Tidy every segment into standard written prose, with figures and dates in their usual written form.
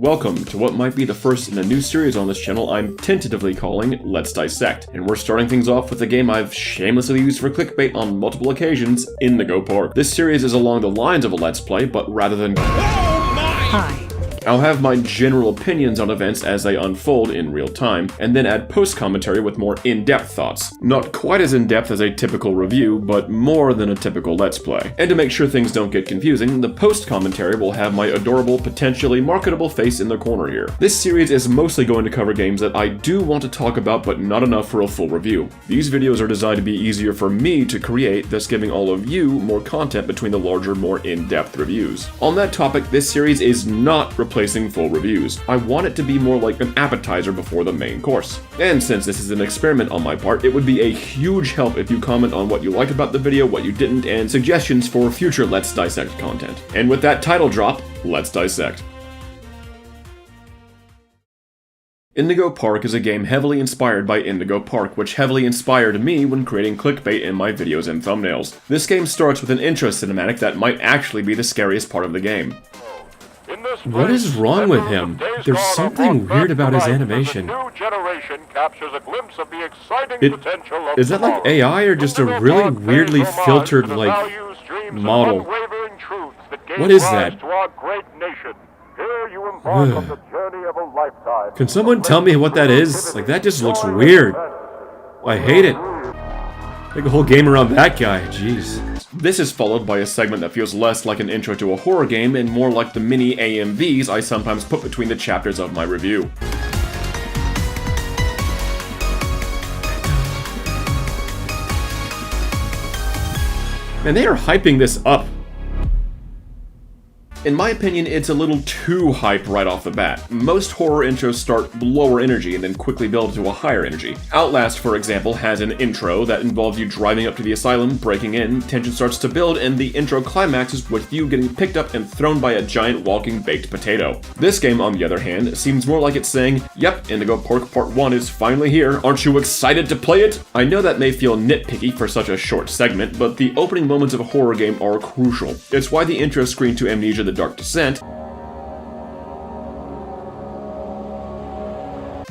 Welcome to what might be the first in a new series on this channel I'm tentatively calling Let's Dissect, and we're starting things off with a game I've shamelessly used for clickbait on multiple occasions, Indigo. This series is along the lines of a Let's Play, but rather than Hi. I'll have my general opinions on events as they unfold in real time, and then add post-commentary with more in-depth thoughts. Not quite as in-depth as a typical review, but more than a typical Let's Play. And to make sure things don't get confusing, the post-commentary will have my adorable, potentially marketable face in the corner here. This series is mostly going to cover games that I do want to talk about, but not enough for a full review. These videos are designed to be easier for me to create, thus giving all of you more content between the larger, more in-depth reviews. On that topic, this series is not replacing full reviews. I want it to be more like an appetizer before the main course. And since this is an experiment on my part, it would be a huge help if you comment on what you liked about the video, what you didn't, and suggestions for future Let's Dissect content. And with that title drop, let's dissect. Indigo Park is a game heavily inspired by Indigo Park, which heavily inspired me when creating clickbait in my videos and thumbnails. This game starts with an intro cinematic that might actually be the scariest part of the game. What is wrong with him? There's something weird about his animation. Is that like AI or just a really weirdly filtered, like, model? What is that? Can someone tell me what that is? Like, that just looks weird. I hate it. Make a whole game around that guy, jeez. This is followed by a segment that feels less like an intro to a horror game and more like the mini AMVs I sometimes put between the chapters of my review. Man, they are hyping this up. In my opinion, it's a little too hype right off the bat. Most horror intros start lower energy and then quickly build to a higher energy. Outlast, for example, has an intro that involves you driving up to the asylum, breaking in, tension starts to build, and the intro climaxes with you getting picked up and thrown by a giant walking baked potato. This game, on the other hand, seems more like it's saying, yep, Indigo Park Part 1 is finally here, aren't you excited to play it? I know that may feel nitpicky for such a short segment, but the opening moments of a horror game are crucial. It's why the intro screen to Amnesia: The Dark Descent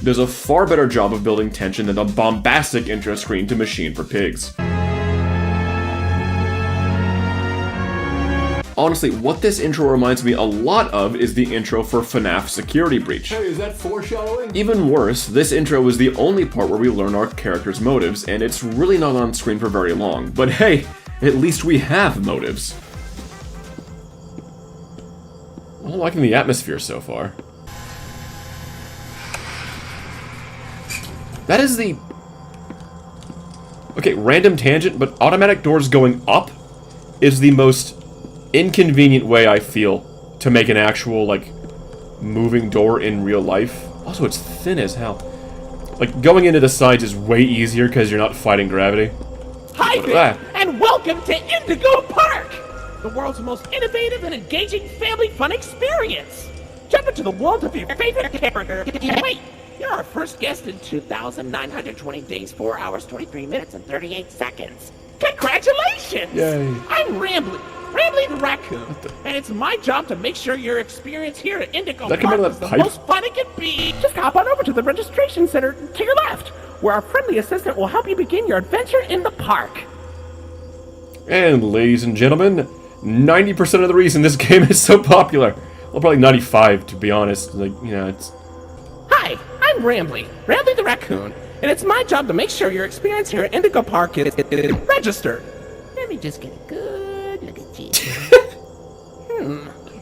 does a far better job of building tension than the bombastic intro screen to Machine for Pigs. Honestly, what this intro reminds me a lot of is the intro for FNAF Security Breach. Hey, is that foreshadowing? Even worse, this intro is the only part where we learn our character's motives, and it's really not on screen for very long. But hey, at least we have motives. I'm liking the atmosphere so far. That is the... Okay, random tangent, but automatic doors going up is the most inconvenient way I feel to make an actual, like, moving door in real life. Also, it's thin as hell. Like, going into the sides is way easier because you're not fighting gravity. Hi there, and welcome to Indigo Park! The world's most innovative and engaging family fun experience! Jump into the world of your favorite character. Wait, you're our first guest in 2,920 days, 4 hours, 23 minutes, and 38 seconds. Congratulations! Yay. I'm Rambley the Raccoon, and it's my job to make sure your experience here at Indigo Park is the most fun it can be. Just hop on over to the registration center to your left, where our friendly assistant will help you begin your adventure in the park. And ladies and gentlemen, 90% of the reason this game is so popular. Well, probably 95 to be honest. Like, you know, it's... Hi, I'm Rambley the Raccoon, and it's my job to make sure your experience here at Indigo Park is registered. Let me just get a good look at you.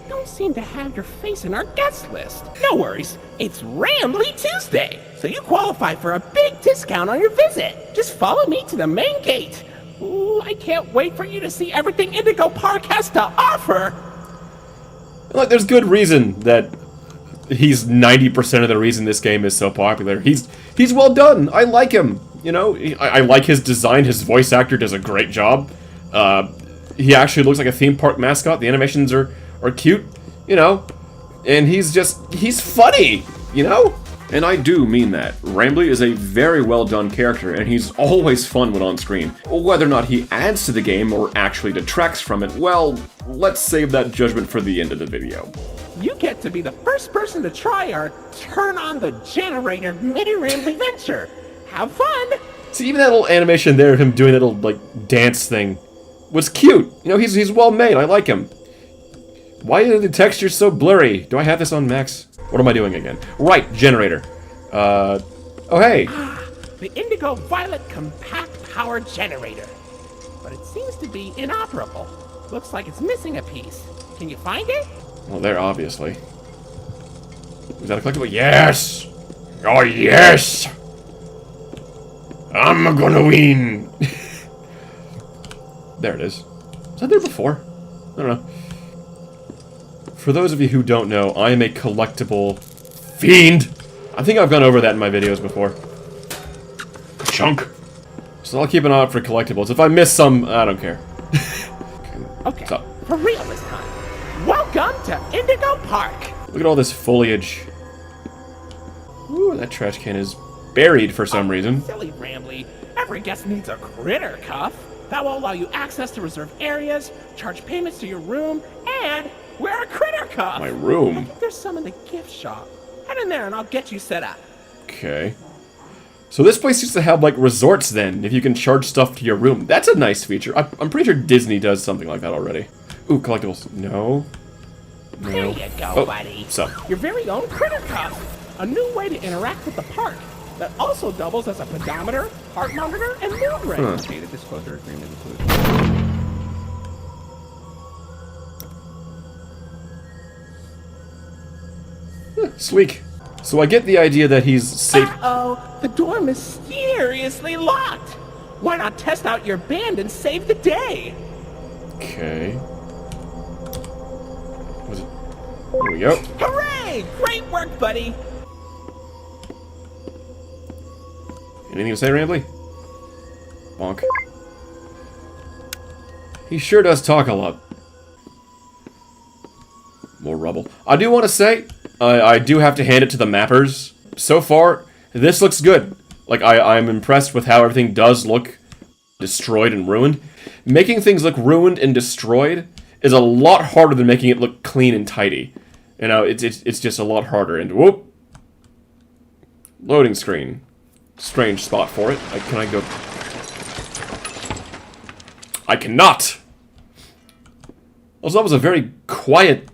Don't seem to have your face in our guest list. No worries, it's Rambley Tuesday, so you qualify for a big discount on your visit. Just follow me to the main gate. Ooh, I can't wait for you to see everything Indigo Park has to offer! Look, there's good reason that he's 90% of the reason this game is so popular. He's well done. I like him. You know, I like his design. His voice actor does a great job. He actually looks like a theme park mascot. The animations are cute, you know. And he's funny, you know? And I do mean that. Rambley is a very well done character, and he's always fun when on screen. Whether or not he adds to the game or actually detracts from it, well, let's save that judgment for the end of the video. you get to be the first person to try our turn on the generator mini Rambley venture. Have fun! See, even that little animation there of him doing that little, like, dance thing was cute. You know, he's well made. I like him. Why are the textures so blurry? Do I have this on max? What am I doing again? Right, generator. Oh, hey. The Indigo Violet Compact Power Generator. But it seems to be inoperable. Looks like it's missing a piece. Can you find it? Well, there, obviously. Was that a collectible? Yes! Oh, yes! I'm gonna win! There it is. Was that there before? I don't know. For those of you who don't know, I am a collectible fiend. I think I've gone over that in my videos before. Chunk. So I'll keep an eye out for collectibles. If I miss some, I don't care. Okay, for real this time. Welcome to Indigo Park. Look at all this foliage. Ooh, that trash can is buried for some reason. Silly Rambley. Every guest needs a critter cuff. That will allow you access to reserved areas, charge payments to your room, and wear a critter cuff. My room? I think there's some in the gift shop. Head in there and I'll get you set up. Okay. So this place used to have, like, resorts then, if you can charge stuff to your room. That's a nice feature. I'm pretty sure Disney does something like that already. Ooh, collectibles. No. No. There you go, buddy. So. Your very own critter cuff. A new way to interact with the park that also doubles as a pedometer, heart monitor, and mood ring. Data disclosure agreement included. Sleek. So I get the idea that he's safe. Uh-oh, the door mysteriously locked. Why not test out your band and save the day? Okay. Was it? There we go. Hooray! Great work, buddy. Anything to say, Rambley? Bonk. He sure does talk a lot. More rubble. I do want to say, I do have to hand it to the mappers. So far, this looks good. Like, I'm impressed with how everything does look destroyed and ruined. Making things look ruined and destroyed is a lot harder than making it look clean and tidy. You know, it's just a lot harder. And whoop! Loading screen. Strange spot for it. Can I go? I cannot! Also, that was a very quiet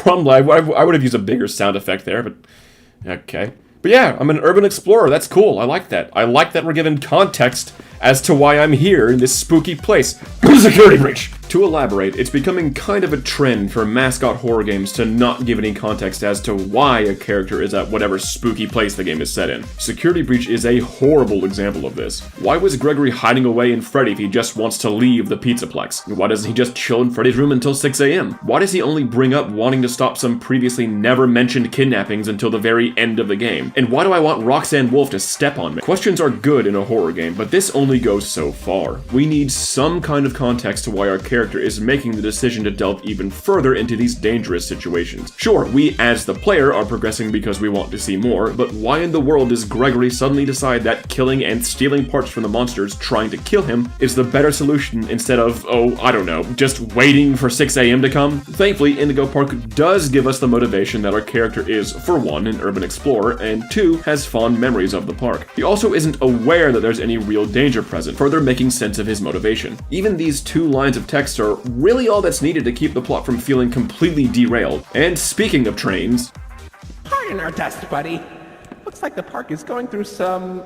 rumble. I would have used a bigger sound effect there, but okay. But yeah, I'm an urban explorer. That's cool. I like that. I like that we're given context as to why I'm here in this spooky place. Security breach! To elaborate, it's becoming kind of a trend for Mascot horror games to not give any context as to why a character is at whatever spooky place the game is set in. Security breach is a horrible example of this. Why was Gregory hiding away in Freddy if he just wants to leave the Pizzaplex? Why doesn't he just chill in Freddy's room until 6 AM? Why does he only bring up wanting to stop some previously never mentioned kidnappings until the very end of the game? And why do I want Roxanne Wolf to step on me? Questions are good in a horror game, but this only goes so far. We need some kind of context to why our character is making the decision to delve even further into these dangerous situations. Sure, we as the player are progressing because we want to see more, but why in the world does Gregory suddenly decide that killing and stealing parts from the monsters trying to kill him is the better solution instead of, oh, I don't know, just waiting for 6 AM to come? Thankfully, Indigo Park does give us the motivation that our character is, for one, an urban explorer, and two, has fond memories of the park. He also isn't aware that there's any real danger present, further making sense of his motivation. Even these 2 lines of text are really all that's needed to keep the plot from feeling completely derailed. And speaking of trains... Pardon our dust, buddy. Looks like the park is going through some...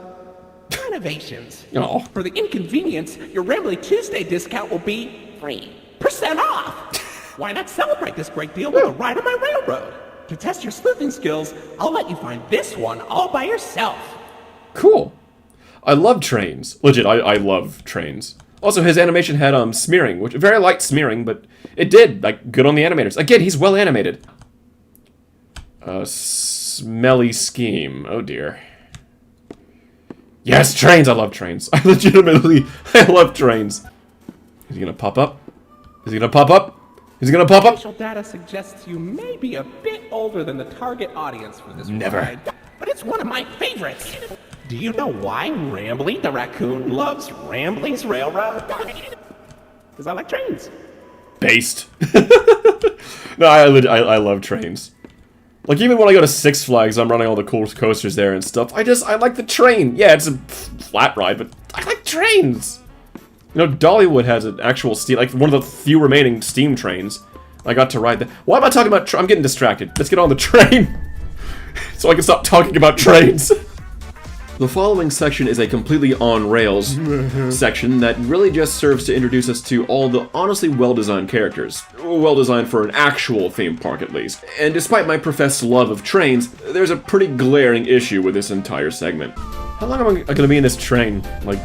renovations. Oh. For the inconvenience, your Rambley Tuesday discount will be 3% off. Why not celebrate this great deal with a ride on my railroad? To test your sleuthing skills, I'll let you find this one all by yourself. Cool. I love trains. Legit, I love trains. Also, his animation had smearing, which very light smearing, but it did, like, good on the animators. Again, he's well animated. Smelly scheme. Oh dear. Yes, trains! I love trains. I love trains. Is he gonna pop up? Is he gonna pop up? Is he gonna pop up? Official data suggests you may be a bit older than the target audience for this Never. ride, but it's one of my favorites. Do you know why Rambley the raccoon loves Rambley's Railroad? Because I like trains. Based. No, I love trains. Like, even when I go to Six Flags, I'm running all the cool coasters there and stuff. I like the train. Yeah, it's a flat ride, but I like trains. You know, Dollywood has an actual steam, like one of the few remaining steam trains. I got to ride that. Why am I talking about I'm getting distracted. Let's get on the train so I can stop talking about trains. The following section is a completely on-rails section that really just serves to introduce us to all the honestly well-designed characters. Well-designed for an actual theme park, at least. And despite my professed love of trains, there's a pretty glaring issue with this entire segment. How long am I gonna be in this train? Like,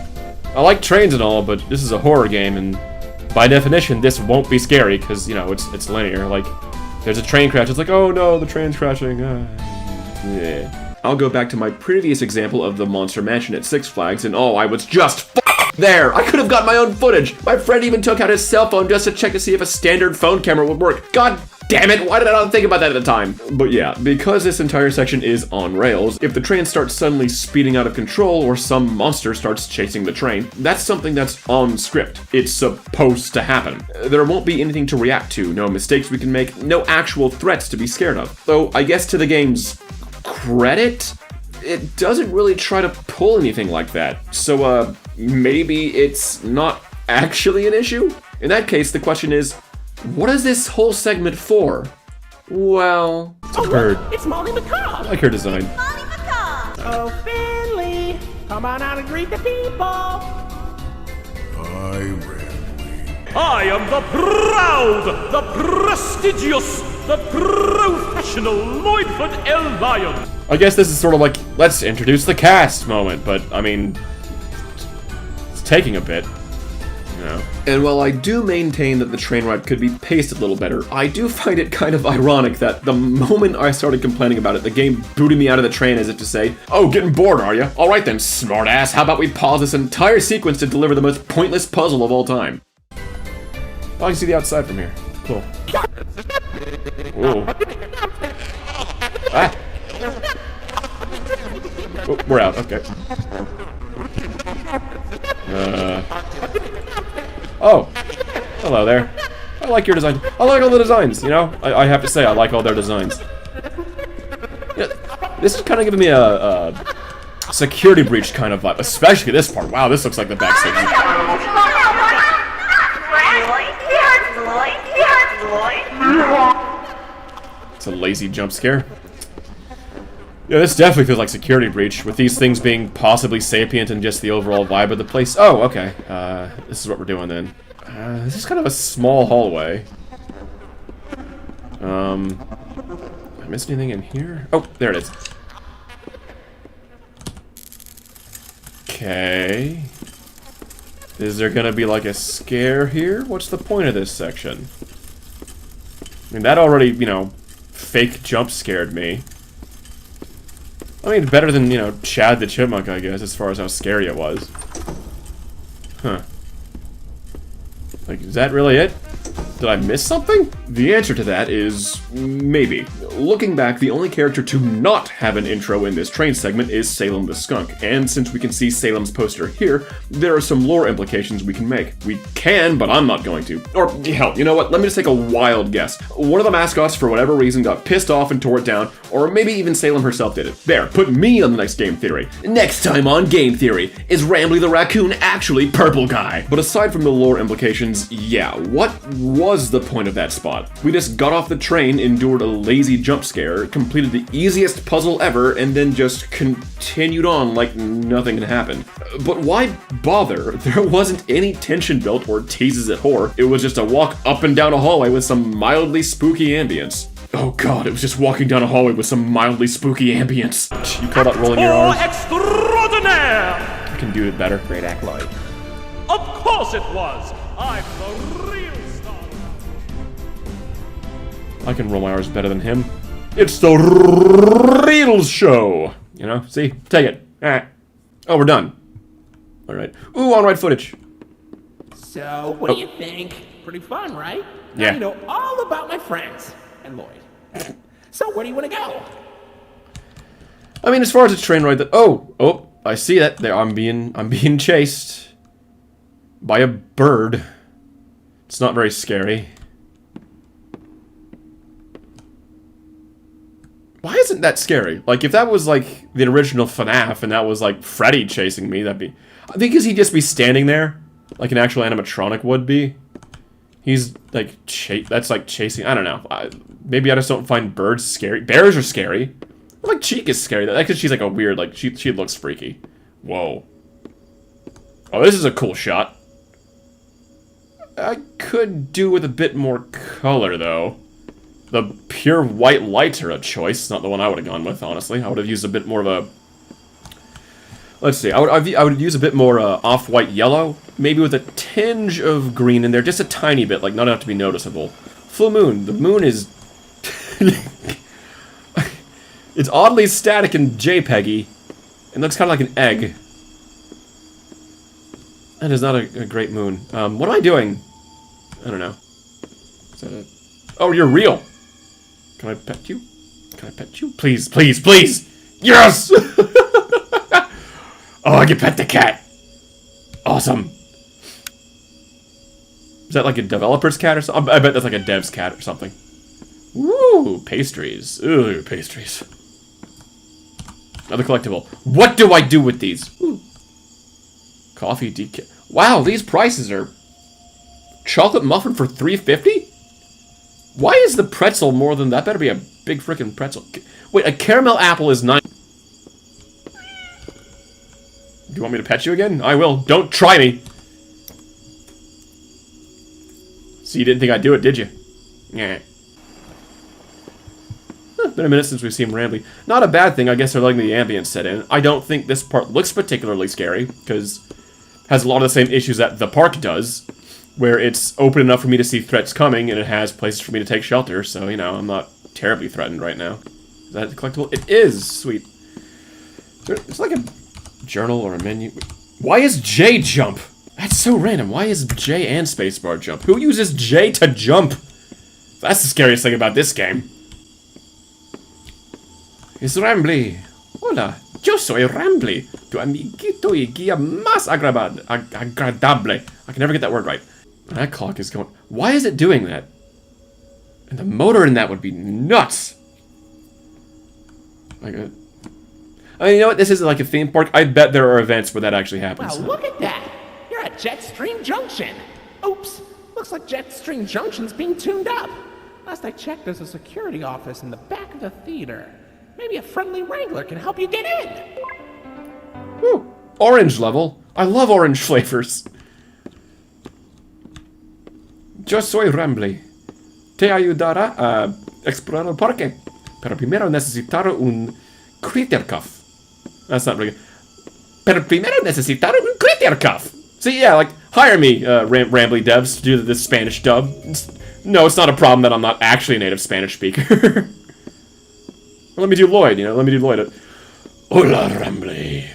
I like trains and all, but this is a horror game, and by definition, this won't be scary, because, you know, it's linear. Like, there's a train crash, it's like, oh no, the train's crashing. Yeah. I'll go back to my previous example of the Monster Mansion at Six Flags, and oh, I was just there! I could have got my own footage! My friend even took out his cell phone just to check to see if a standard phone camera would work. God damn it, why did I not think about that at the time? But yeah, because this entire section is on rails, if the train starts suddenly speeding out of control or some monster starts chasing the train, that's something that's on script. It's supposed to happen. There won't be anything to react to, no mistakes we can make, no actual threats to be scared of. Though, I guess to the game's credit, it doesn't really try to pull anything like that. So, maybe it's not actually an issue? In that case, the question is, what is this whole segment for? Well, it's a bird. Look, it's Molly Macabre. I like her design. Molly Macabre! Oh, Finley, come on out and greet the people. Hi, Rambley. I am the proud, the prestigious, the professional Lloyd el Lion. I guess this is sort of like, let's introduce the cast moment, but, I mean, it's taking a bit. No. And while I do maintain that the train ride could be paced a little better, I do find it kind of ironic that the moment I started complaining about it, the game booted me out of the train as if to say, oh, getting bored, are you? Alright then, smartass, how about we pause this entire sequence to deliver the most pointless puzzle of all time? Oh, I can see the outside from here. Cool. Ooh. Ah! Oh, we're out, okay. Oh! Hello there. I like your design. I like all the designs, you know? I have to say, I like all their designs. Yeah, this is kind of giving me a security breach kind of vibe, especially this part. Wow, this looks like the backstage. It's a lazy jump scare. Yeah, this definitely feels like security breach, with these things being possibly sapient and just the overall vibe of the place. Oh, okay. This is what we're doing then. This is kind of a small hallway. I missed anything in here? Oh, there it is. Okay. Is there gonna be like a scare here? What's the point of this section? I mean, that already, you know, fake jump scared me. I mean, better than, you know, Chad the Chipmunk, I guess, as far as how scary it was. Huh. Like, is that really it? Did I miss something? The answer to that is maybe. Looking back, the only character to not have an intro in this train segment is Salem the Skunk, and since we can see Salem's poster here, there are some lore implications we can make. We can, but I'm not going to. Or, hell, you know what? Let me just take a wild guess. One of the mascots, for whatever reason, got pissed off and tore it down, or maybe even Salem herself did it. There, put me on the next Game Theory. Next time on Game Theory, is Rambley the Raccoon actually Purple Guy? But aside from the lore implications, yeah, what was the point of that spot? We just got off the train, endured a lazy jump scare, completed the easiest puzzle ever, and then just continued on like nothing had happened. But why bother? There wasn't any tension built or teases at horror. It was just a walk up and down a hallway with some mildly spooky ambience. Oh god, it was just walking down a hallway with some mildly spooky ambience. You call that rolling your R's? Extraordinaire! You can do it better. Great act, Lloyd. Of course it was! I'm the real star. I can roll my R's better than him. It's the real show! You know, see? Take it. Alright. Oh, we're done. Alright. Ooh, on-ride footage. So, what do you think? Pretty fun, right? Yeah. Now you know all about my friends and Lloyd. So, where do you want to go? I mean, as far as a train ride that... Oh, I see that. There, I'm being chased by a bird. It's not very scary. Why isn't that scary? Like, if that was, like, the original FNAF and that was, like, Freddy chasing me, that'd be... I think he'd just be standing there, like an actual animatronic would be. He's, like, that's, like, chasing... I don't know. Maybe I just don't find birds scary. Bears are scary. Like, Cheek is scary. That's because she's, like, a weird, like, she looks freaky. Whoa. Oh, this is a cool shot. I could do with a bit more color, though. The pure white lights are a choice. Not the one I would have gone with, honestly. I would have used a bit more of a... Let's see. I would use a bit more off-white yellow. Maybe with a tinge of green in there. Just a tiny bit. Like, not enough to be noticeable. Full moon. The moon is... It's oddly static and JPEG-y. It looks kind of like an egg. That is not a great moon. What am I doing? I don't know. Is that a... Oh, you're real! Can I pet you? Can I pet you? Please, please, please! Yes! Oh, I can pet the cat! Awesome! Is that like a developer's cat or something? I bet that's like a dev's cat or something. Woo! Pastries. Ooh, pastries. Another collectible. What do I do with these? Ooh. Coffee decaf. Wow, these prices are... Chocolate muffin for $3.50? Why is the pretzel more than that? Better be a big frickin' pretzel. Wait, a caramel apple is 9... Do you want me to pet you again? I will. Don't try me. So you didn't think I'd do it, did you? Yeah. Been a minute since we've seen Rambley. Not a bad thing. I guess they're letting the ambience set in. I don't think this part looks particularly scary, because it has a lot of the same issues that the park does, where it's open enough for me to see threats coming, and it has places for me to take shelter, so, you know, I'm not terribly threatened right now. Is that collectible? It is! Sweet. It's like a journal or a menu. Why is J jump? That's so random. Why is J and spacebar jump? Who uses J to jump? That's the scariest thing about this game. It's Rambley. Hola, yo soy Rambley. Tu amiguito y guía más agradable. I can never get that word right. That clock is going... Why is it doing that? And the motor in that would be nuts. Like a... I mean, you know what? This isn't like a theme park. I bet there are events where that actually happens. Well, look at that. You're at Jetstream Junction. Oops. Looks like Jetstream Junction's being tuned up. Last I checked, there's a security office in the back of the theater. Maybe a friendly wrangler can help you get in. Woo. Orange level. I love orange flavors. Yo soy Rambley. Te ayudará a explorar el parque. Pero primero necesitaré un critter cuff. That's not really good. Pero primero necesitaré un critter cuff. So yeah, like, hire me, Rambley devs, to do this Spanish dub. No, it's not a problem that I'm not actually a native Spanish speaker. Let me do Lloyd, you know, let me do Lloyd. Hola, Rambley.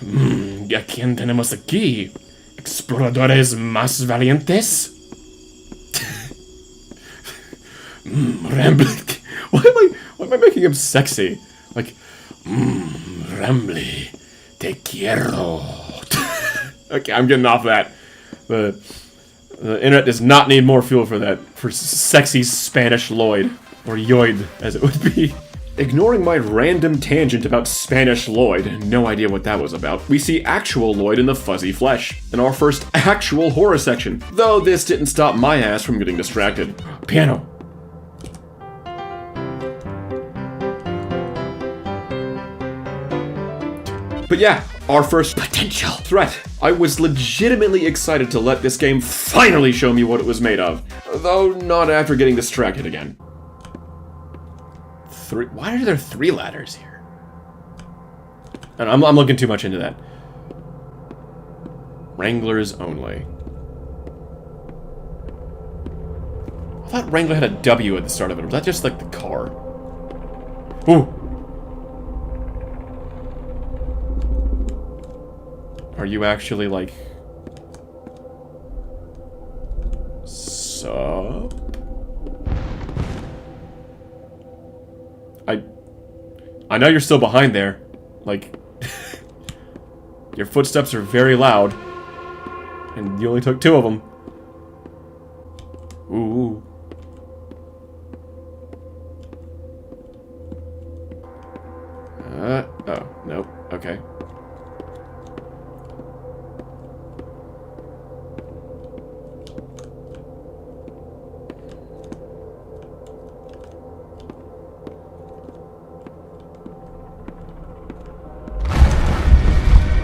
¿A quién tenemos aquí? ¿Exploradores más valientes? Rambley. Why am I making him sexy? Like, Rambley, te quiero. Okay, I'm getting off that. The internet does not need more fuel for that. For sexy Spanish Lloyd. Or Yoid, as it would be. Ignoring my random tangent about Spanish Lloyd, no idea what that was about, we see actual Lloyd in the fuzzy flesh, in our first actual horror section, though this didn't stop my ass from getting distracted. Piano. But yeah, our first potential threat. I was legitimately excited to let this game finally show me what it was made of, though not after getting distracted again. Why are there 3 ladders here? And I'm looking too much into that. Wranglers only. I thought Wrangler had a W at the start of it. Was that just like the car? Ooh! Are you actually like... Sup? I know you're still behind there. Like, your footsteps are very loud. And you only took 2 of them. Ooh. Oh, nope. Okay.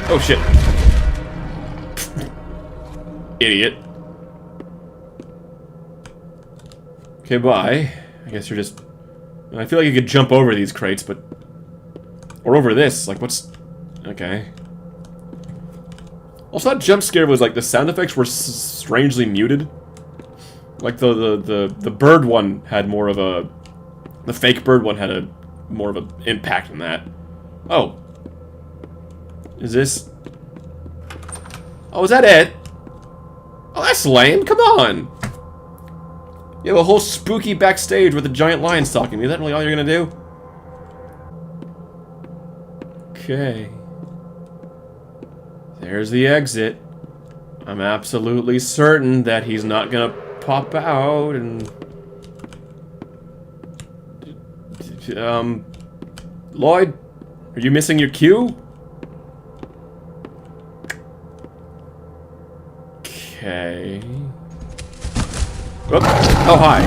Oh shit. Idiot. Okay, bye. I guess you're just... I feel like you could jump over these crates, but... Or over this, like what's... Okay. Also, that jump scare was like, the sound effects were strangely muted. Like the bird one had more of a... The fake bird one had a more of an impact than that. Oh. Is this... Oh, is that it? Oh, that's lame. Come on. You have a whole spooky backstage with a giant lion stalking you. Is that really all you're gonna do? Okay. There's the exit. I'm absolutely certain that he's not gonna pop out and... Lloyd? Are you missing your cue? Okay. Oh, hi.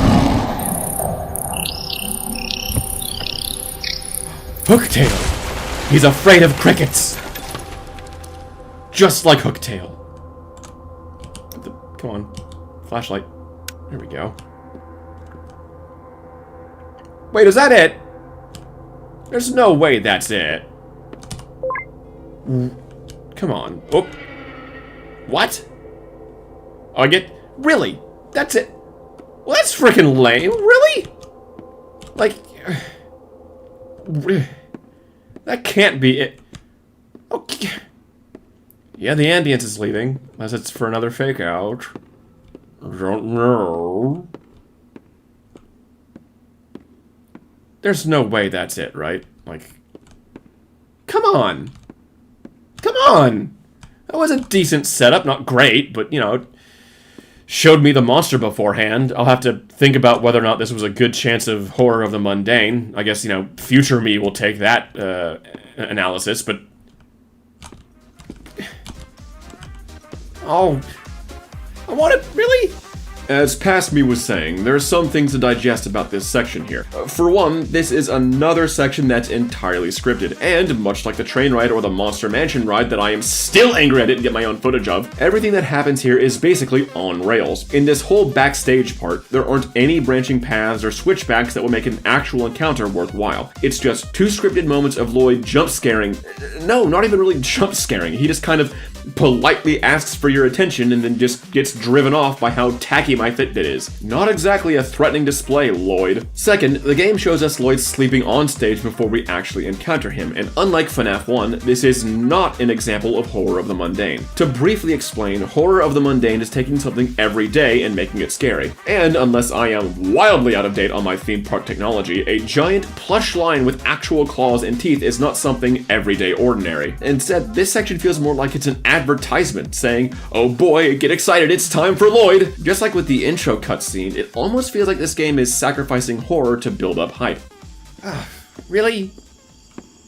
Hooktail! He's afraid of crickets! Just like Hooktail. Come on. Flashlight. There we go. Wait, is that it? There's no way that's it. Come on. Oh. What? Oh, I get... Really? That's it? Well, that's freaking lame. Really? Like... That can't be it. Okay. Yeah, the ambience is leaving. Unless it's for another fake out. Don't know. There's no way that's it, right? Like... Come on! Come on! That was a decent setup. Not great, but, you know... Showed me the monster beforehand. I'll have to think about whether or not this was a good chance of horror of the mundane. I guess, you know, future me will take that analysis, but... Oh... I want it... Really? As Past Me was saying, there are some things to digest about this section here. For one, this is another section that's entirely scripted, and much like the train ride or the Monster Mansion ride that I am still angry I didn't get my own footage of, everything that happens here is basically on rails. In this whole backstage part, there aren't any branching paths or switchbacks that will make an actual encounter worthwhile. It's just two scripted moments of Lloyd jump scaring. No, not even really jump scaring. He just kind of politely asks for your attention and then just gets driven off by how tacky my Fitbit is. Not exactly a threatening display, Lloyd. Second, the game shows us Lloyd sleeping on stage before we actually encounter him, and unlike FNAF 1, this is not an example of horror of the mundane. To briefly explain, horror of the mundane is taking something every day and making it scary. And unless I am wildly out of date on my theme park technology, a giant plush lion with actual claws and teeth is not something everyday ordinary. Instead, this section feels more like it's an advertisement saying, oh boy, get excited, it's time for Lloyd! Just like with the intro cutscene, it almost feels like this game is sacrificing horror to build up hype. Really?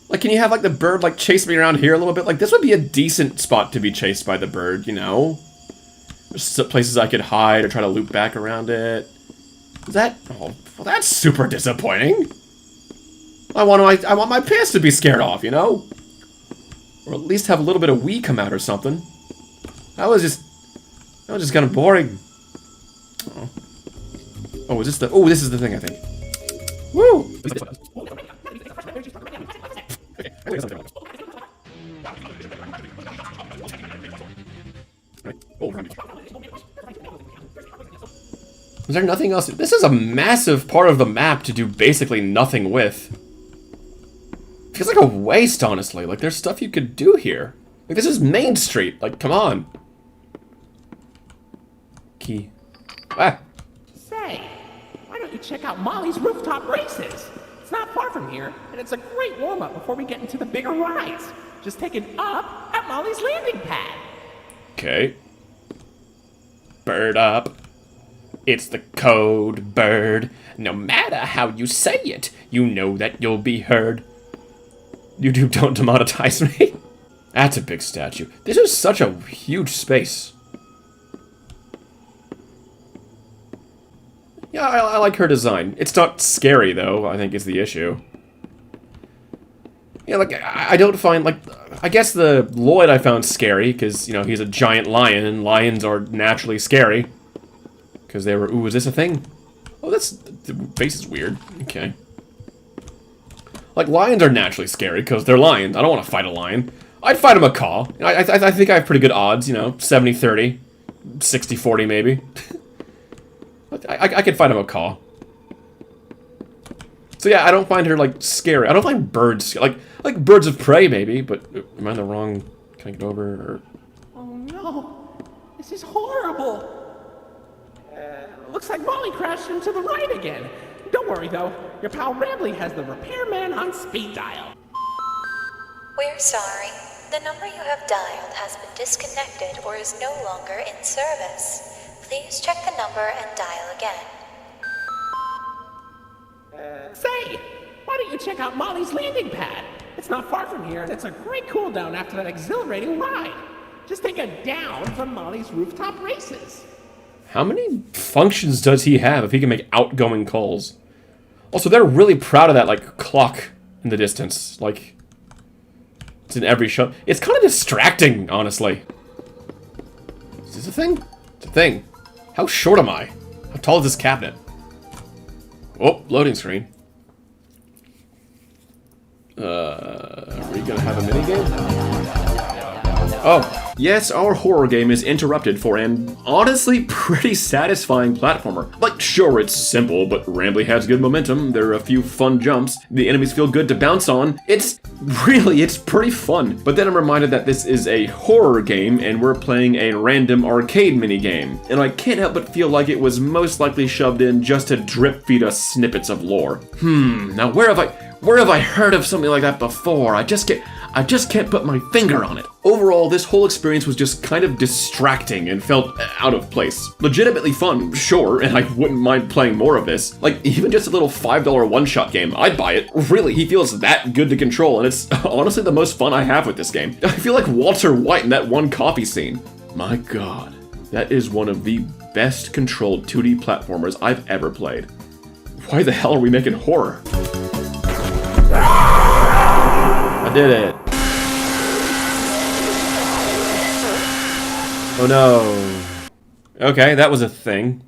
Like, can you have, like, the bird, like, chase me around here a little bit? Like, this would be a decent spot to be chased by the bird, you know? There's some places I could hide or try to loop back around it. Is that... Oh, well, that's super disappointing. I want my pants to be scared off, you know? Or at least have a little bit of wee come out or something. That was just kind of boring. Oh, is this the... Oh, this is the thing, I think. Woo! Is there nothing else? This is a massive part of the map to do basically nothing with. Feels like a waste, honestly. Like, there's stuff you could do here. Like, this is Main Street. Like, come on. Key. Ah. Say, why don't you check out Molly's rooftop races? It's not far from here, and it's a great warm-up before we get into the bigger rides. Just take it up at Molly's landing pad. Okay. Bird up. It's the code, bird. No matter how you say it, you know that you'll be heard. YouTube, don't demonetize me. That's a big statue. This is such a huge space. Yeah, I like her design. It's not scary, though, I think is the issue. Yeah, like, I don't find, like, I guess the Lloyd I found scary, because, you know, he's a giant lion, and lions are naturally scary. Because they were, ooh, is this a thing? Oh, that's, the face is weird. Okay. Like, lions are naturally scary, because they're lions. I don't want to fight a lion. I'd fight a macaw. I think I have pretty good odds, you know, 70-30, 60-40 maybe. I could fight a macaw. So yeah, I don't find her, like, scary. I don't find birds, like birds of prey maybe, but am I in the wrong, can I get over, or? Oh no, this is horrible. Looks like Molly crashed into the ride again. Don't worry though, your pal Rambley has the repairman on speed dial. We're sorry. The number you have dialed has been disconnected or is no longer in service. Please check the number and dial again. Say, why don't you check out Molly's landing pad? It's not far from here, and it's a great cool down after that exhilarating ride. Just take a down from Molly's rooftop races. How many functions does he have if he can make outgoing calls? Also, they're really proud of that, like, clock in the distance. Like, it's in every shot. It's kind of distracting, honestly. Is this a thing? It's a thing. How short am I? How tall is this cabinet? Oh, loading screen. Are we gonna have a minigame? Oh, yes, our horror game is interrupted for an honestly pretty satisfying platformer. Like, sure, it's simple, but Rambley has good momentum, there are a few fun jumps, the enemies feel good to bounce on. It's pretty fun. But then I'm reminded that this is a horror game and we're playing a random arcade minigame. And I can't help but feel like it was most likely shoved in just to drip feed us snippets of lore. Now where have I heard of something like that before? I just can't put my finger on it. Overall, this whole experience was just kind of distracting and felt out of place. Legitimately fun, sure, and I wouldn't mind playing more of this. Like, even just a little $5 one-shot game, I'd buy it. Really, he feels that good to control, and it's honestly the most fun I have with this game. I feel like Walter White in that one coffee scene. My god, that is one of the best controlled 2D platformers I've ever played. Why the hell are we making horror? I did it. Oh no. Okay, that was a thing.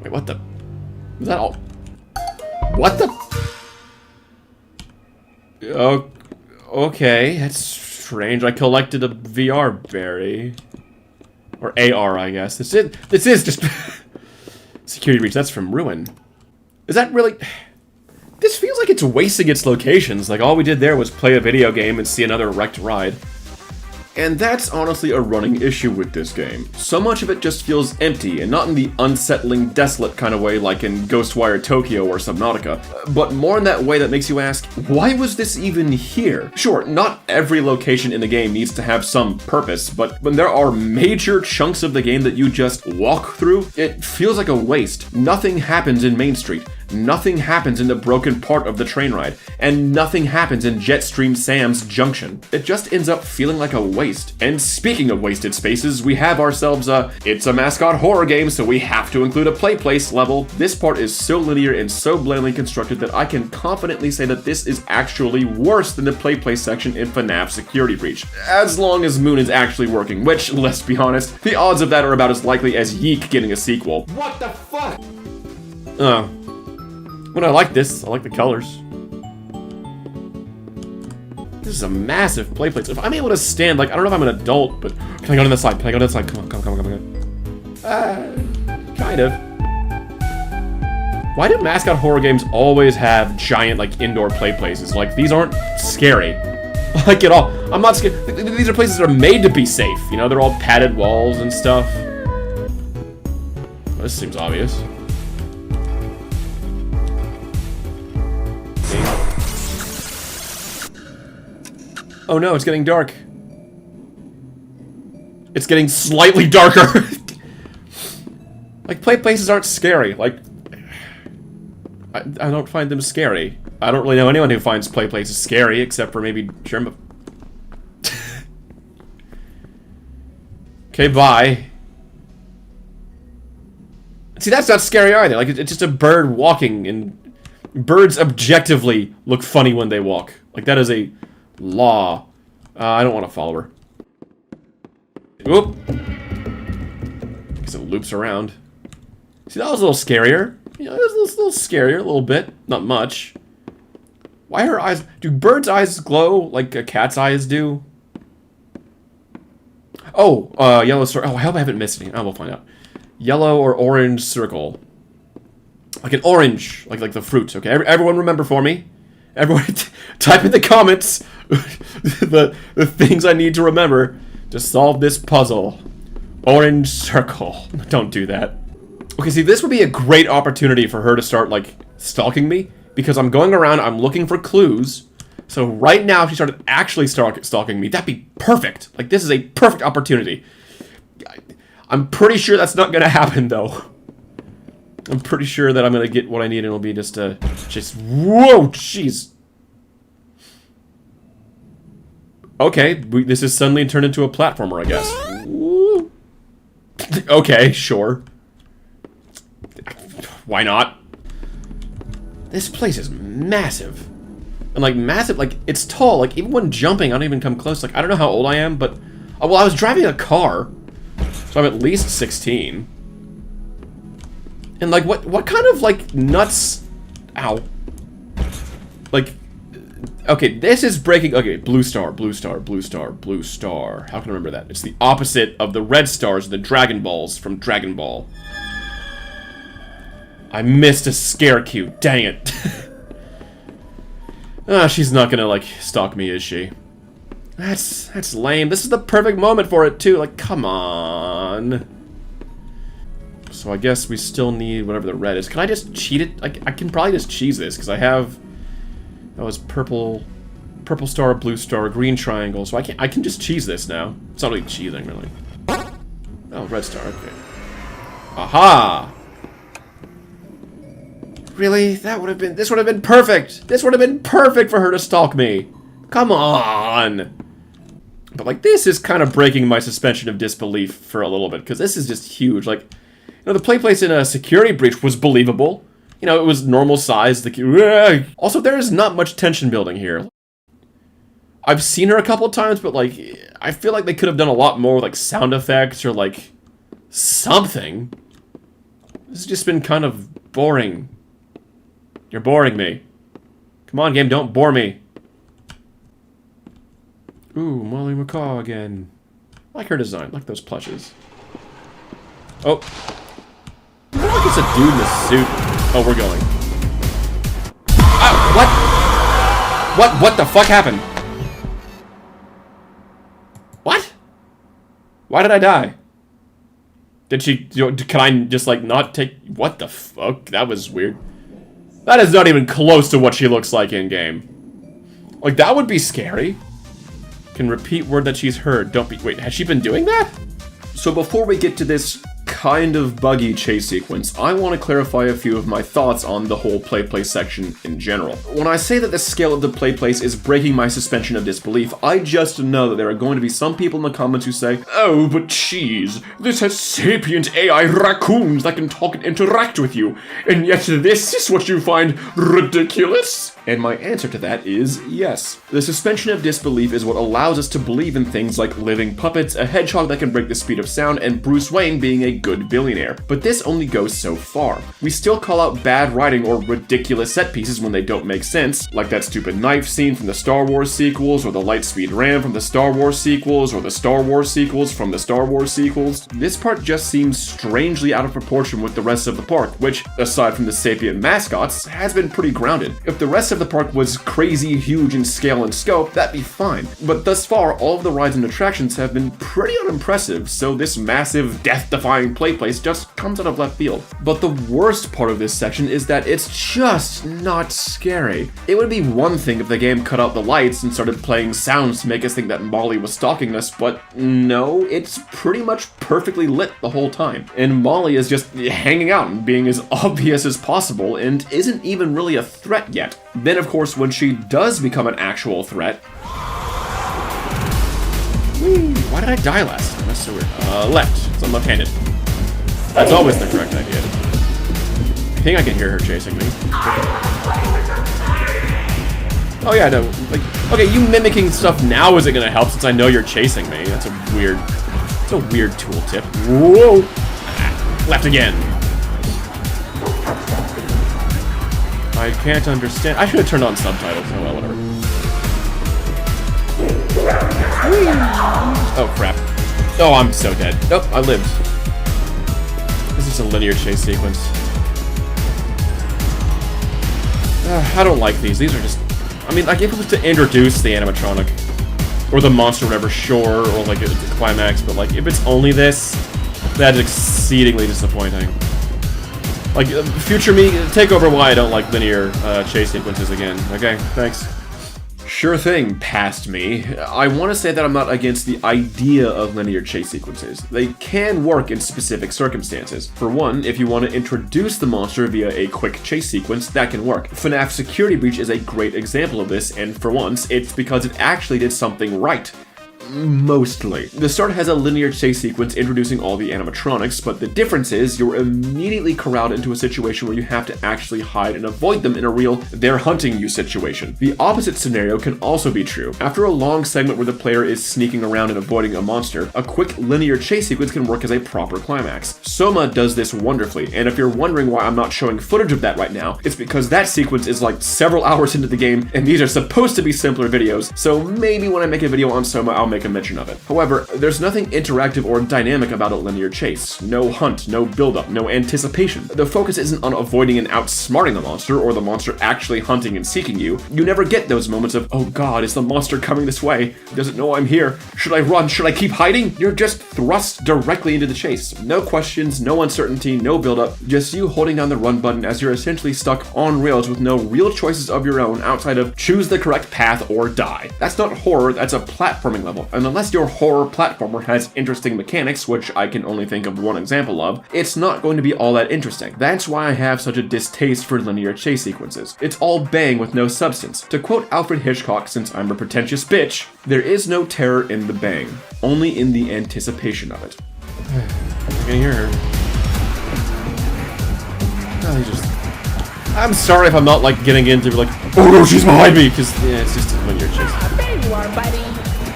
Wait, what the? Was that all? What the? Oh, okay, that's strange. I collected a VR berry. Or AR, I guess. This is just... Security breach, that's from Ruin. Is that really... This feels like it's wasting its locations, like all we did there was play a video game and see another wrecked ride. And that's honestly a running issue with this game. So much of it just feels empty, and not in the unsettling, desolate kind of way like in Ghostwire Tokyo or Subnautica, but more in that way that makes you ask, why was this even here? Sure, not every location in the game needs to have some purpose, but when there are major chunks of the game that you just walk through, it feels like a waste. Nothing happens in Main Street. Nothing happens in the broken part of the train ride, and nothing happens in Jetstream Sam's Junction. It just ends up feeling like a waste. And speaking of wasted spaces, we have ourselves it's a Mascot horror game, so we have to include a Playplace level. This part is so linear and so blandly constructed that I can confidently say that this is actually worse than the Playplace section in FNAF Security Breach. As long as Moon is actually working, which, let's be honest, the odds of that are about as likely as Yeek getting a sequel. What the fuck? Oh. But I like this. I like the colors. This is a massive Playplace. If I'm able to stand, like, I don't know if I'm an adult, but can I go to the side? Can I go to the side? Come on. Kind of. Why do Mascot horror games always have giant, like, indoor play places? Like, these aren't scary. Like, at all. I'm not scared. These are places that are made to be safe. You know, they're all padded walls and stuff. Well, this seems obvious. Oh no, it's getting dark. It's getting slightly darker. Like, play places aren't scary. Like, I don't find them scary. I don't really know anyone who finds Playplace scary, except for maybe Sherma. Okay, bye. See, that's not scary either. Like, it's just a bird walking, and birds objectively look funny when they walk. Like, that is a law. I don't want to follow her. Oop. Because it loops around. See, that was a little scarier. You know, it was a little scarier, a little bit. Not much. Why are her eyes... Do birds' eyes glow like a cat's eyes do? Oh, yellow circle. Oh, I hope I haven't missed anything. Oh, we'll find out. Yellow or orange circle. Like an orange. Like the fruit, okay? Everyone remember for me. Everyone type in the comments the things I need to remember to solve this puzzle. Orange circle. Don't do that. Okay, see, this would be a great opportunity for her to start, like, stalking me. Because I'm going around, I'm looking for clues. So right now, if she started actually stalking me, that'd be perfect. Like, this is a perfect opportunity. I'm pretty sure that's not gonna happen, though. I'm pretty sure that I'm gonna get what I need, and it'll be just whoa, jeez. Okay, this has suddenly turned into a platformer, I guess. Woo. Okay, sure. Why not? This place is massive. And, like, massive, like, it's tall. Like, even when jumping, I don't even come close. Like, I don't know how old I am, but... Oh, well, I was driving a car. So I'm at least 16. And, like, what kind of, like, nuts... Ow. Like... Okay, this is breaking... Okay, blue star, blue star, blue star, blue star. How can I remember that? It's the opposite of the red stars, the Dragon Balls from Dragon Ball. I missed a scare cue. Dang it. She's not gonna, like, stalk me, is she? That's lame. This is the perfect moment for it, too. Like, come on. So I guess we still need whatever the red is. Can I just cheat it? I can probably just cheese this, because I have... That was purple star, blue star, green triangle. So I can just cheese this now. It's not really cheesing, really. Oh, red star, okay. Aha! Really? This would have been perfect! This would have been perfect for her to stalk me! Come on! But, like, this is kind of breaking my suspension of disbelief for a little bit, because this is just huge. Like, you know, the Playplace in a security breach was believable. You know, it was normal size. Also, there is not much tension building here. I've seen her a couple times, but, like, I feel like they could have done a lot more with, like, sound effects or, like, something. This has just been kind of boring. You're boring me. Come on, game, don't bore me. Ooh, Molly McCaw again. I like her design, I like those plushes. Oh. I feel like it's a dude in a suit. Oh, we're going. Oh, what? What the fuck happened? What? Why did I die? Did she, can I just, like, not take, what the fuck? That was weird. That is not even close to what she looks like in-game. Like, that would be scary. Can repeat word that she's heard. Don't be... Wait, has she been doing that? So before we get to this kind of buggy chase sequence, I want to clarify a few of my thoughts on the whole Playplace section in general. When I say that the scale of the Playplace is breaking my suspension of disbelief, I just know that there are going to be some people in the comments who say, "Oh, but Cheese, this has sapient AI raccoons that can talk and interact with you, and yet this is what you find ridiculous?" And my answer to that is yes. The suspension of disbelief is what allows us to believe in things like living puppets, a hedgehog that can break the speed of sound, and Bruce Wayne being a good billionaire. But this only goes so far. We still call out bad writing or ridiculous set pieces when they don't make sense, like that stupid knife scene from the Star Wars sequels, or the Lightspeed Ram from the Star Wars sequels, or the Star Wars sequels from the Star Wars sequels. This part just seems strangely out of proportion with the rest of the park, which, aside from the sapient mascots, has been pretty grounded. If the rest of the park was crazy huge in scale and scope, that'd be fine. But thus far, all of the rides and attractions have been pretty unimpressive, so this massive, death-defying Playplace just comes out of left field. But the worst part of this section is that it's just not scary. It would be one thing if the game cut out the lights and started playing sounds to make us think that Molly was stalking us, but no, it's pretty much perfectly lit the whole time. And Molly is just hanging out and being as obvious as possible and isn't even really a threat yet. Then, of course, when she does become an actual threat... Why did I die last time? That's so weird. Left. So I'm left-handed. That's always the correct idea. I think I can hear her chasing me. Oh yeah, no, like, okay, you mimicking stuff now isn't gonna help since I know you're chasing me. That's a weird tooltip. Whoa! Ah, left again. I can't understand. I should have turned on subtitles. Oh well, whatever. Oh crap. Oh, I'm so dead. Nope, I lived. This is a linear chase sequence. I don't like these. These are just... I mean, like, if it was to introduce the animatronic, or the monster, whatever, sure, or like a climax, but like, if it's only this, that is exceedingly disappointing. Like, future me, take over why I don't like linear chase sequences again. Okay, thanks. Sure thing, past me. I want to say that I'm not against the idea of linear chase sequences. They can work in specific circumstances. For one, if you want to introduce the monster via a quick chase sequence, that can work. FNAF Security Breach is a great example of this, and for once, it's because it actually did something right. Mostly. The start has a linear chase sequence introducing all the animatronics, but the difference is you're immediately corralled into a situation where you have to actually hide and avoid them in a real they're hunting you situation. The opposite scenario can also be true. After a long segment where the player is sneaking around and avoiding a monster, a quick linear chase sequence can work as a proper climax. Soma does this wonderfully, and if you're wondering why I'm not showing footage of that right now, it's because that sequence is like several hours into the game, and these are supposed to be simpler videos, so maybe when I make a video on Soma, I'll make a mention of it. However, there's nothing interactive or dynamic about a linear chase. No hunt, no build-up, no anticipation. The focus isn't on avoiding and outsmarting the monster, or the monster actually hunting and seeking you. You never get those moments of, oh god, is the monster coming this way? Does it know I'm here? Should I run? Should I keep hiding? You're just thrust directly into the chase. No questions, no uncertainty, no build-up, just you holding down the run button as you're essentially stuck on rails with no real choices of your own outside of choose the correct path or die. That's not horror, that's a platforming level. And unless your horror platformer has interesting mechanics, which I can only think of one example of, it's not going to be all that interesting. That's why I have such a distaste for linear chase sequences. It's all bang with no substance. To quote Alfred Hitchcock, since I'm a pretentious bitch, there is no terror in the bang, only in the anticipation of it. I can hear her. I'm sorry if I'm not like getting into like, oh no, she's behind me, because yeah, it's just a linear chase. There you are, buddy.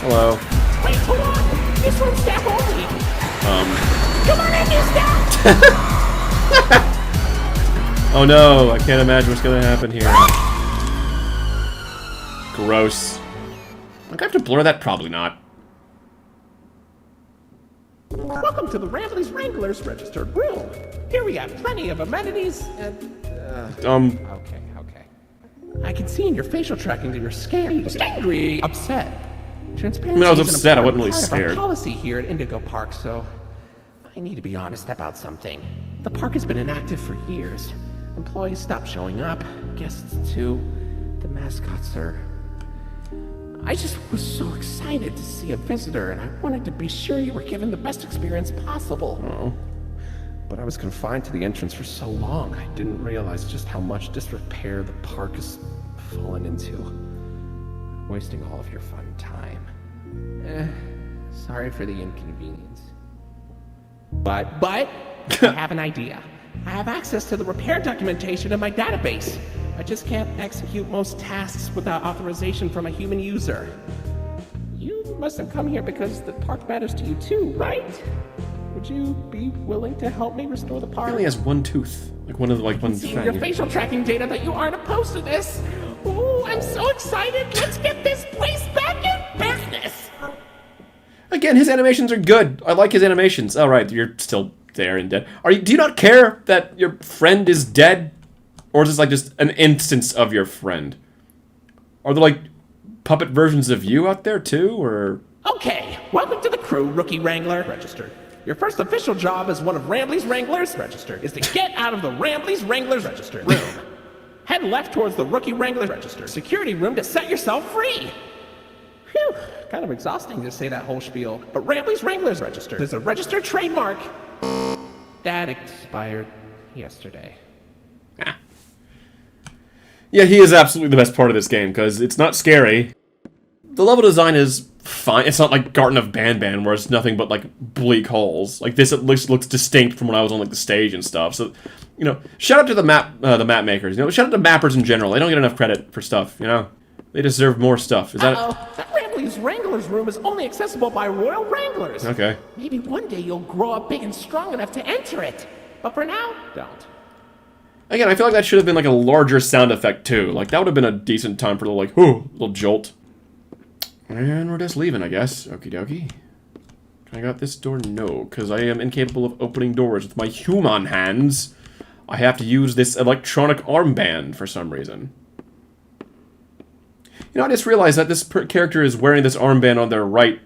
Hello. Wait, hold on. This one's staff only. Come on in, you staff. Oh no, I can't imagine what's gonna happen here. Gross. I'm gonna have to blur that? Probably not. Welcome to the Rambley's Wranglers registered room. Here we have plenty of amenities and... Okay. I can see in your facial tracking that you're scared, angry, upset. Transparency I mean, I was upset, I wasn't really scared. Our policy here at Indigo Park, so I need to be honest about something. The park has been inactive for years. Employees stopped showing up, guests too. The mascots are... I just was so excited to see a visitor, and I wanted to be sure you were given the best experience possible. Oh. But I was confined to the entrance for so long, I didn't realize just how much disrepair the park has fallen into. Wasting all of your fun time. Sorry for the inconvenience. But, I have an idea. I have access to the repair documentation in my database. I just can't execute most tasks without authorization from a human user. You must have come here because the park matters to you too, right? Would you be willing to help me restore the park? He only has one tooth. Like one of the, like one See your facial tracking data that you aren't opposed to this. Ooh, I'm so excited. Let's get this place back in business. Again, his animations are good. I like his animations. All right, you're still there and dead. Do you not care that your friend is dead? Or is this like just an instance of your friend? Are there like puppet versions of you out there too, or? Okay, welcome to the crew, Rookie Wrangler. Registered. Your first official job as one of Rambley's Wranglers, registered, is to get out of the Rambley's Wranglers, registered, room. Head left towards the Rookie Wrangler, registered, security room to set yourself free. Phew, kind of exhausting to say that whole spiel, but Rambley's Wranglers, registered, is a registered trademark. That expired yesterday. Yeah, he is absolutely the best part of this game, because it's not scary. The level design is fine. It's not like Garden of Banban, where it's nothing but, like, bleak halls. Like, this at least looks distinct from when I was on, like, the stage and stuff. So, you know, shout out to the map makers. You know, shout out to mappers in general. They don't get enough credit for stuff, you know? They deserve more stuff. Is that... That Rambley's Wrangler's room is only accessible by Royal Wranglers. Okay. Maybe one day you'll grow up big and strong enough to enter it. But for now, don't. Again, I feel like that should have been, like, a larger sound effect, too. Like, that would have been a decent time for the, like, little jolt. And we're just leaving, I guess. Okie dokie. Can I got this door? No, because I am incapable of opening doors with my human hands. I have to use this electronic armband for some reason. You know, I just realized that this character is wearing this armband on their right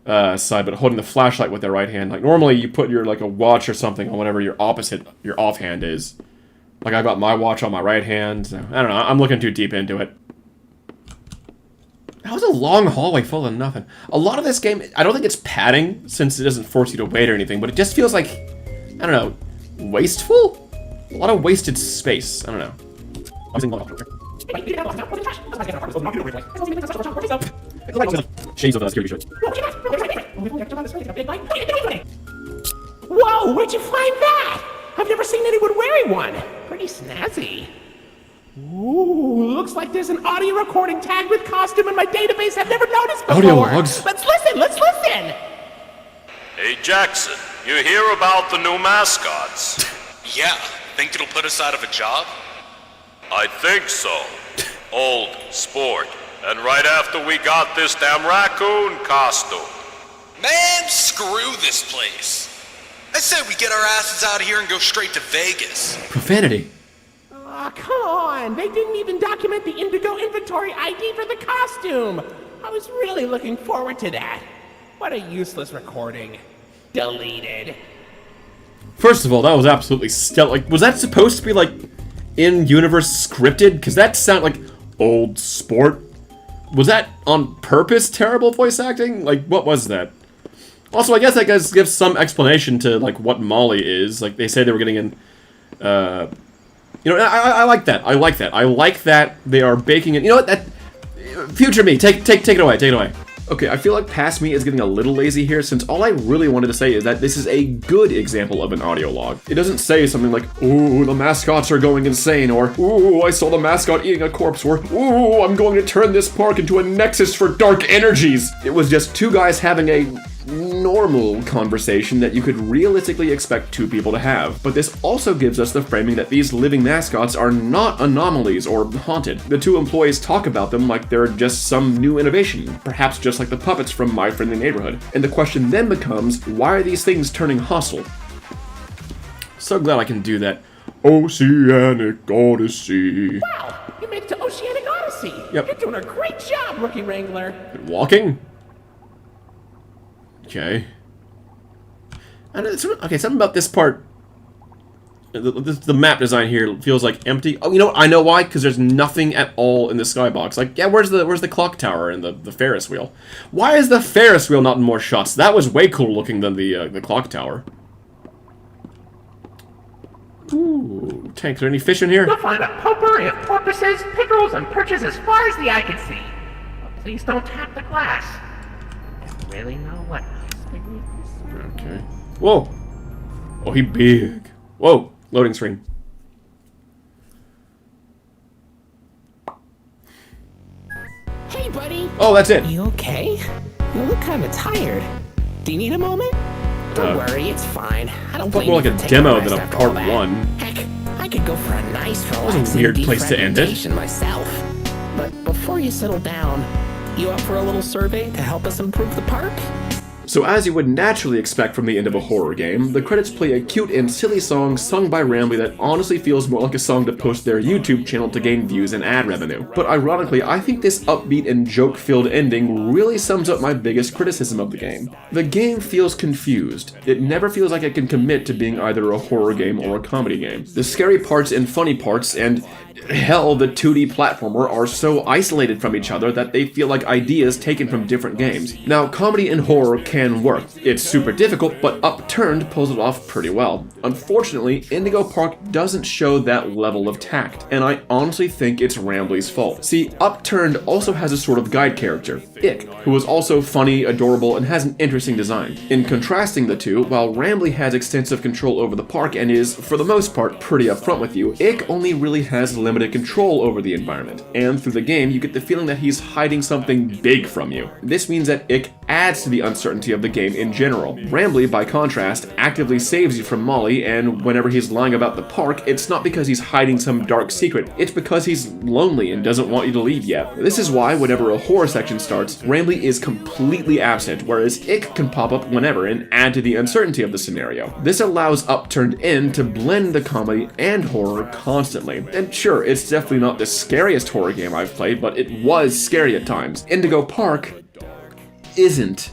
side, but holding the flashlight with their right hand. Like, normally you put your, like, a watch or something on whatever your offhand is. Like, I got my watch on my right hand. So, I don't know, I'm looking too deep into it. That was a long hallway full of nothing. A lot of this game, I don't think it's padding, since it doesn't force you to wait or anything, but it just feels like, I don't know, wasteful? A lot of wasted space. I don't know. Shades of the security shows. Whoa, where'd you find that? I've never seen anyone wearing one. Pretty snazzy. Ooh, looks like there's an audio recording tagged with costume in my database I've never noticed before. Audio logs? Let's listen! Hey Jackson, you hear about the new mascots? Yeah, think it'll put us out of a job? I think so. Old, sport, and right after we got this damn raccoon costume. Man, screw this place. I said we get our asses out of here and go straight to Vegas. Profanity. Aw, come on! They didn't even document the Indigo inventory ID for the costume! I was really looking forward to that. What a useless recording. Deleted. First of all, that was absolutely stellar. Like, was that supposed to be, like, in-universe scripted? Because that sounded like old sport. Was that on purpose terrible voice acting? Like, what was that? Also, I guess that gives some explanation to, like, what Molly is. Like, they say they were getting in, you know, I like that. I like that. I like that they are baking it. You know what? That future me, take it away. Take it away. Okay, I feel like past me is getting a little lazy here, since all I really wanted to say is that this is a good example of an audio log. It doesn't say something like, "Ooh, the mascots are going insane," or "Ooh, I saw the mascot eating a corpse," or "Ooh, I'm going to turn this park into a nexus for dark energies." It was just two guys having a normal conversation that you could realistically expect two people to have. But this also gives us the framing that these living mascots are not anomalies or haunted. The two employees talk about them like they're just some new innovation, perhaps just like the puppets from My Friendly Neighborhood. And the question then becomes, why are these things turning hostile? So glad I can do that. Oceanic Odyssey. Wow, you made it to Oceanic Odyssey. Yep. You're doing a great job, Rookie Wrangler. Walking? Okay. And okay, something about this part. The map design here feels like empty. Oh, you know what? I know why. Because there's nothing at all in the skybox. Like, yeah, where's the clock tower and the Ferris wheel? Why is the Ferris wheel not in more shots? That was way cooler looking than the clock tower. Ooh, tank. Is there any fish in here? You'll find a poker and porpoises, pickerels, and perches as far as the eye can see. But please don't tap the glass. I really know what is beneath this. Okay. Whoa. Oh, he big. Whoa. Loading screen. Hey, buddy. Oh, that's it. You okay? You look kind of tired. Do you need a moment? Don't worry, it's fine. I don't blame you. More like for a taking demo rest than a after part all that. 1. Heck, I could go for a nice was a relaxing weird place to end it. defragmentation myself. But before you settle down, you up for a little survey to help us improve the park? So as you would naturally expect from the end of a horror game, the credits play a cute and silly song sung by Rambley that honestly feels more like a song to post their YouTube channel to gain views and ad revenue. But ironically, I think this upbeat and joke-filled ending really sums up my biggest criticism of the game. The game feels confused. It never feels like it can commit to being either a horror game or a comedy game. The scary parts and funny parts and hell, the 2D platformer are so isolated from each other that they feel like ideas taken from different games. Now, comedy and horror can can work. It's super difficult, but Upturned pulls it off pretty well. Unfortunately, Indigo Park doesn't show that level of tact, and I honestly think it's Rambley's fault. See, Upturned also has a sort of guide character, Ick, who is also funny, adorable, and has an interesting design. In contrasting the two, while Rambley has extensive control over the park and is, for the most part, pretty upfront with you, Ick only really has limited control over the environment, and through the game you get the feeling that he's hiding something big from you. This means that Ick adds to the uncertainty of the game in general. Rambley, by contrast, actively saves you from Molly, and whenever he's lying about the park, it's not because he's hiding some dark secret, it's because he's lonely and doesn't want you to leave yet. This is why whenever a horror section starts, Rambley is completely absent, whereas Ick can pop up whenever and add to the uncertainty of the scenario. This allows Upturned In to blend the comedy and horror constantly. And sure, it's definitely not the scariest horror game I've played, but it was scary at times. Indigo Park isn't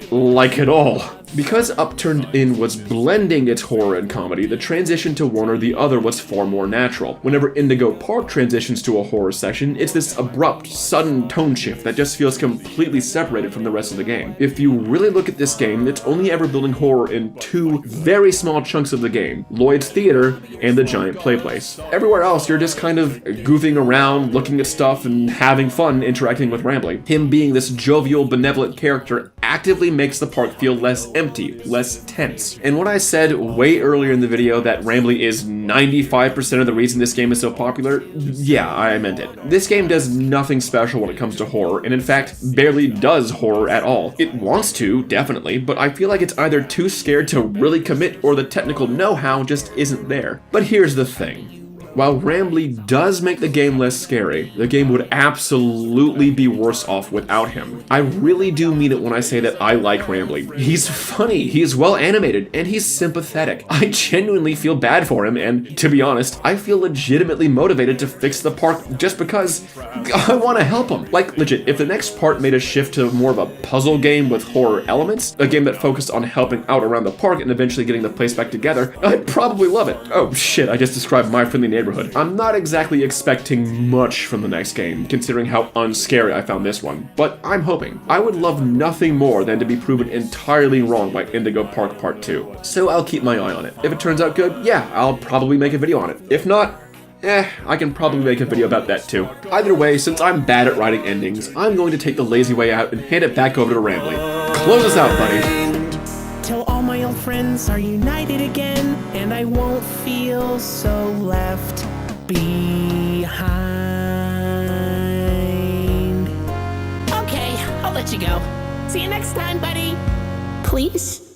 like at all. Because Upturned In was blending its horror and comedy, the transition to one or the other was far more natural. Whenever Indigo Park transitions to a horror section, it's this abrupt, sudden tone shift that just feels completely separated from the rest of the game. If you really look at this game, it's only ever building horror in two very small chunks of the game, Lloyd's Theater and the giant Playplace. Everywhere else, you're just kind of goofing around, looking at stuff, and having fun interacting with Rambley. Him being this jovial, benevolent character actively makes the park feel less empty, less tense. And when I said way earlier in the video that Rambley is 95% of the reason this game is so popular, yeah, I meant it. This game does nothing special when it comes to horror, and in fact, barely does horror at all. It wants to, definitely, but I feel like it's either too scared to really commit or the technical know-how just isn't there. But here's the thing. While Rambley does make the game less scary, the game would absolutely be worse off without him. I really do mean it when I say that I like Rambley. He's funny, he's well animated, and he's sympathetic. I genuinely feel bad for him, and to be honest, I feel legitimately motivated to fix the park just because I want to help him. Like, legit, if the next part made a shift to more of a puzzle game with horror elements, a game that focused on helping out around the park and eventually getting the place back together, I'd probably love it. Oh shit, I just described My Friendly Neighborhood. I'm not exactly expecting much from the next game, considering how unscary I found this one, but I'm hoping. I would love nothing more than to be proven entirely wrong by Indigo Park Part 2, so I'll keep my eye on it. If it turns out good, yeah, I'll probably make a video on it. If not, I can probably make a video about that too. Either way, since I'm bad at writing endings, I'm going to take the lazy way out and hand it back over to Rambley. Close us out, buddy. Till all my old friends are united again, and I won't feel so left behind. Okay, I'll let you go. See you next time, buddy. Please?